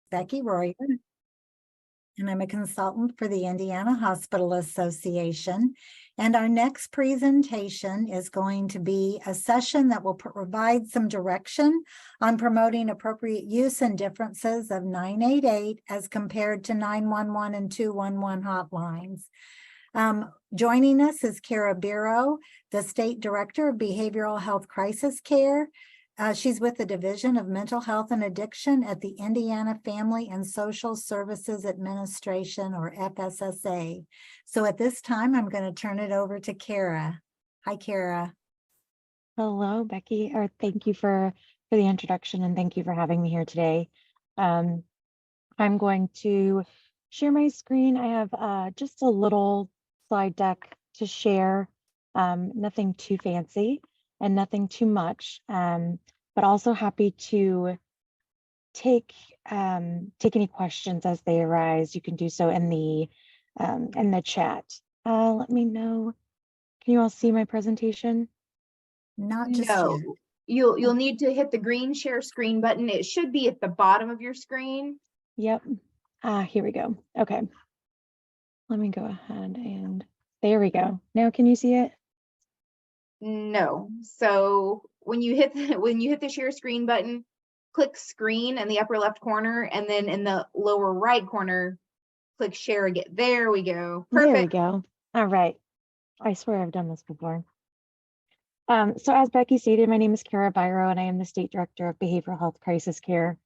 Becky Royer, and I'm a consultant for the Indiana Hospital Association. And our next presentation is going to be a session that will provide some direction on promoting appropriate use and differences of 988 as compared to 911 and 211 hotlines. Joining us is Kara Biro, the State Director of Behavioral Health Crisis Care. She's with the Division of Mental Health and Addiction at the Indiana Family and Social Services Administration, or FSSA. So at this time, I'm going to turn it over to Kara. Hi, Kara. Hello, Becky, or thank you for the introduction, and thank you for having me here today. I'm going to share my screen. I have just a little slide deck to share, nothing too fancy and nothing too much, but also happy to take any questions as they arise. You can do so in the chat. Let me know. Can you all see my presentation? Not just yet. No, you'll need to hit the green share screen button. It should be at the bottom of your screen. Yep. Here we go. Okay. Let me go ahead and there we go. Now can you see it? No. So when you hit the share screen button, click screen in the upper left corner, and then in the lower right corner, click share again. There we go. Perfect. There we go. All right. I swear I've done this before. So as Becky stated, my name is Kara Biro, and I am the State Director of Behavioral Health Crisis Care.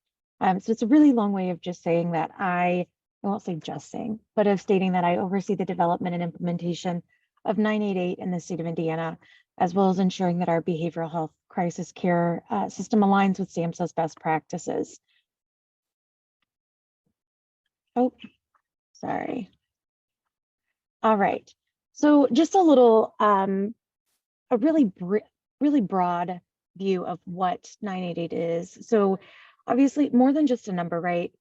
So it's a really long way of just saying that I won't say just saying, but of stating that I oversee the development and implementation of 988 in the state of Indiana, as well as ensuring that our behavioral health crisis care system aligns with SAMHSA's best practices. Oh, sorry. All right. So just a little, a really broad view of what 988 is. So obviously more than just a number, right?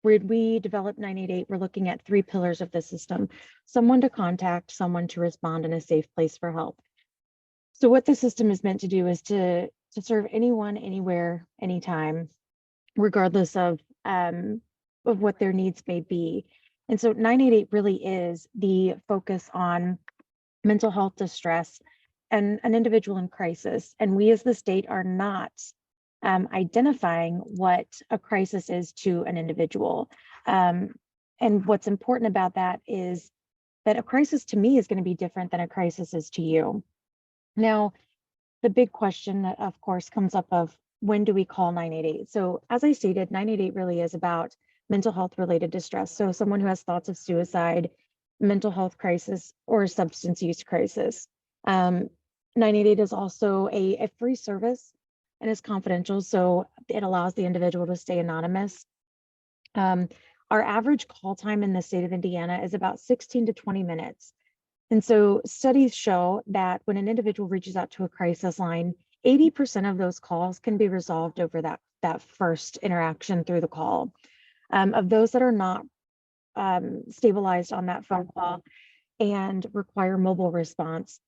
When we develop 988, we're looking at 3 pillars of the system: someone to contact, someone to respond, and a safe place for help. So what the system is meant to do is to serve anyone, anywhere, anytime, regardless of what their needs may be. And so 988 really is the focus on mental health distress and an individual in crisis. And we as the state are not identifying what a crisis is to an individual. And what's important about that is that a crisis to me is going to be different than a crisis is to you. Now, the big question that of course comes up of when do we call 988? So as I stated, 988 really is about mental health related distress. So someone who has thoughts of suicide, mental health crisis, or substance use crisis. 988 is also a free service and is confidential, so it allows the individual to stay anonymous. Our average call time in the state of Indiana is about 16 to 20 minutes. And so studies show that when an individual reaches out to a crisis line, 80% of those calls can be resolved over that first interaction through the call. Of those that are not stabilized on that phone call and require mobile response,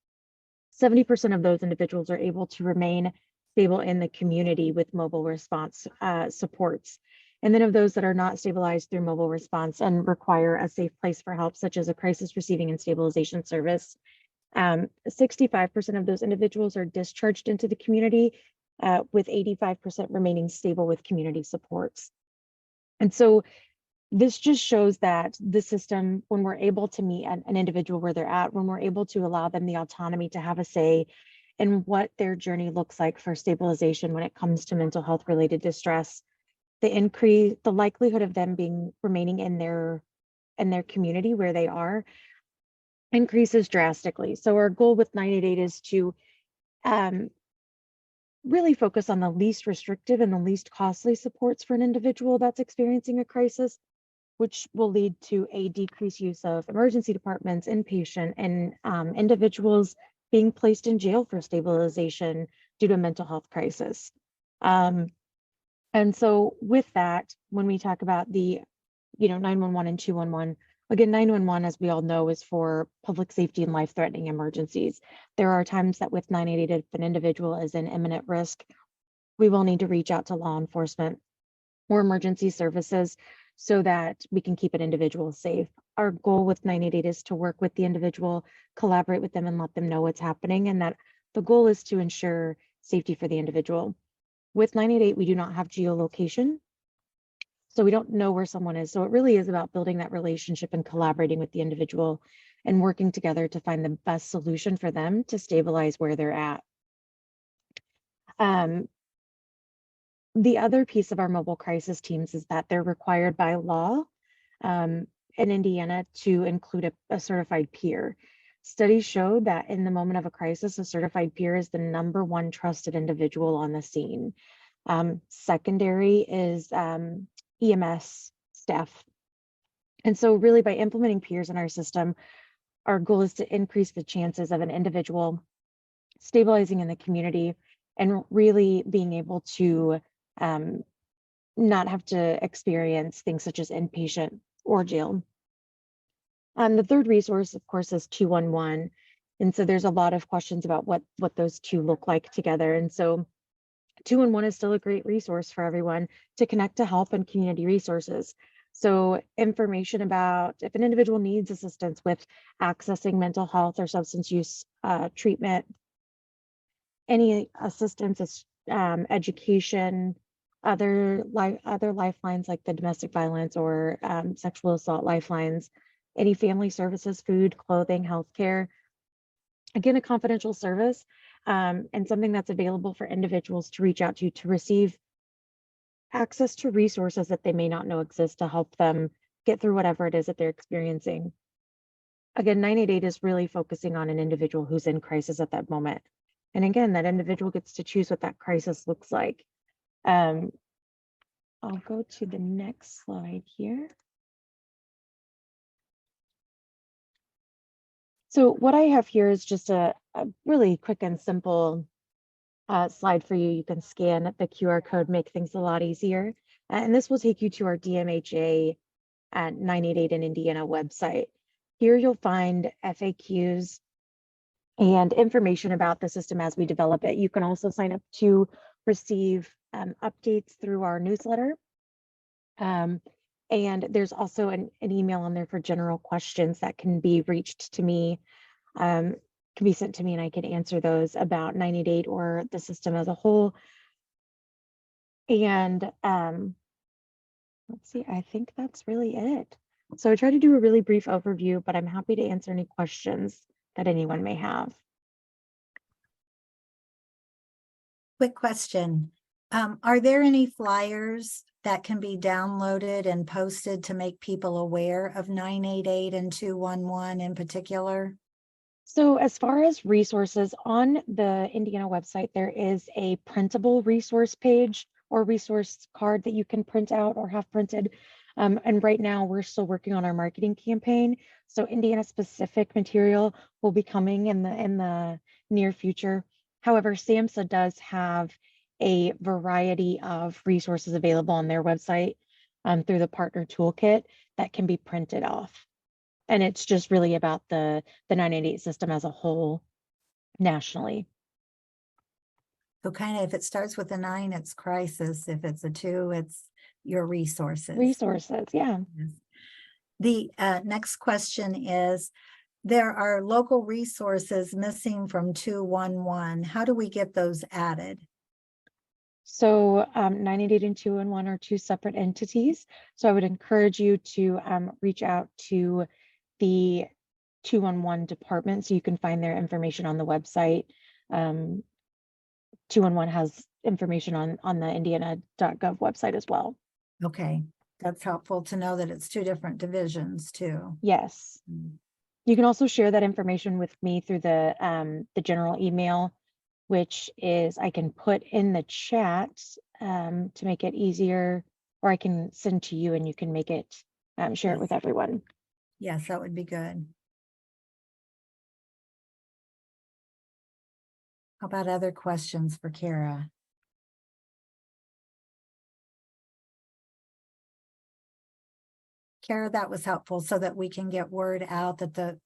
70% of those individuals are able to remain stable in the community with mobile response supports. And then of those that are not stabilized through mobile response and require a safe place for help, such as a crisis receiving and stabilization service, 65% of those individuals are discharged into the community, with 85% remaining stable with community supports. And so this just shows that the system, when we're able to meet an individual where they're at, when we're able to allow them the autonomy to have a say in what their journey looks like for stabilization when it comes to mental health related distress, the likelihood of them remaining in their community where they are increases drastically. So our goal with 988 is to really focus on the least restrictive and the least costly supports for an individual that's experiencing a crisis, which will lead to a decreased use of emergency departments, inpatient, and individuals being placed in jail for stabilization due to a mental health crisis. And so with that, when we talk about the 911 and 211, again, 911, as we all know, is for public safety and life-threatening emergencies. There are times that with 988, if an individual is in imminent risk, we will need to reach out to law enforcement. or emergency services so that we can keep an individual safe. Our goal with 988 is to work with the individual, collaborate with them, and let them know what's happening, and that the goal is to ensure safety for the individual. With 988, we do not have geolocation, so we don't know where someone is. So it really is about building that relationship and collaborating with the individual and working together to find the best solution for them to stabilize where they're at. The other piece of our mobile crisis teams is that they're required by law in Indiana to include a certified peer. Studies show that in the moment of a crisis, a certified peer is the #1 trusted individual on the scene. Secondary is EMS staff. And so really by implementing peers in our system, our goal is to increase the chances of an individual stabilizing in the community and really being able to not have to experience things such as inpatient or jail. The third resource, of course, is 211. And so there's a lot of questions about what those two look like together. And so 211 is still a great resource for everyone to connect to help and community resources. So information about if an individual needs assistance with accessing mental health or substance use treatment, any assistance, education, other lifelines like the domestic violence or sexual assault lifelines, any family services, food, clothing, healthcare. Again, a confidential service and something that's available for individuals to reach out to receive access to resources that they may not know exist to help them get through whatever it is that they're experiencing. Again, 988 is really focusing on an individual who's in crisis at that moment. And again, that individual gets to choose what that crisis looks like. I'll go to the next slide here. So what I have here is just a really quick and simple slide for you. You can scan the QR code, make things a lot easier. And this will take you to our DMHA at 988 in Indiana website. Here you'll find FAQs and information about the system as we develop it. You can also sign up to receive updates through our newsletter. And there's also an email on there for general questions that can be reached to me, can be sent to me, and I can answer those about 988 or the system as a whole. And let's see, I think that's really it. So I try to do a really brief overview, but I'm happy to answer any questions that anyone may have. Quick question. Are there any flyers that can be downloaded and posted to make people aware of 988 and 211 in particular? So as far as resources, on the Indiana website, there is a printable resource page or resource card that you can print out or have printed. And right now we're still working on our marketing campaign. So Indiana specific material will be coming in the near future. However, SAMHSA does have a variety of resources available on their website through the partner toolkit that can be printed off. And it's just really about the 988 system as a whole nationally. So kind of if it starts with a 9, it's crisis. If it's a 2, it's your resources. Resources, yeah. Yes. The next question is, there are local resources missing from 211. How do we get those added? So 988 and 211 are two separate entities. So I would encourage you to reach out to the 211 department so you can find their information on the website. 211 has information on the indiana.gov website as well. Okay, that's helpful to know that it's 2 different divisions too. Yes. You can also share that information with me through the general email, which is I can put in the chat to make it easier, or I can send to you and you can make it, share it with everyone. Yes, that would be good. How about other questions for Kara? Kara, that was helpful so that we can get word out that the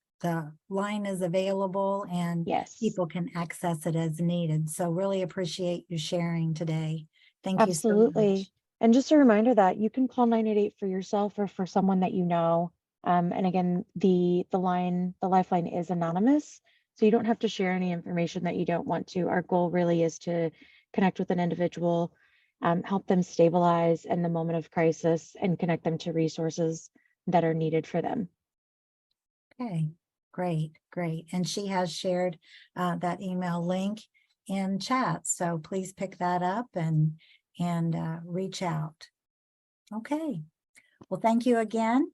line is available and Yes. people can access it as needed. So really appreciate you sharing today. Thank you so Absolutely. much. And just a reminder that you can call 988 for yourself or for someone that you know. And again, the lifeline is anonymous, so you don't have to share any information that you don't want to. Our goal really is to connect with an individual, help them stabilize in the moment of crisis, and connect them to resources that are needed for them. Okay, great, great. And she has shared that email link in chat, so please pick that up and reach out. Okay, well, thank you again.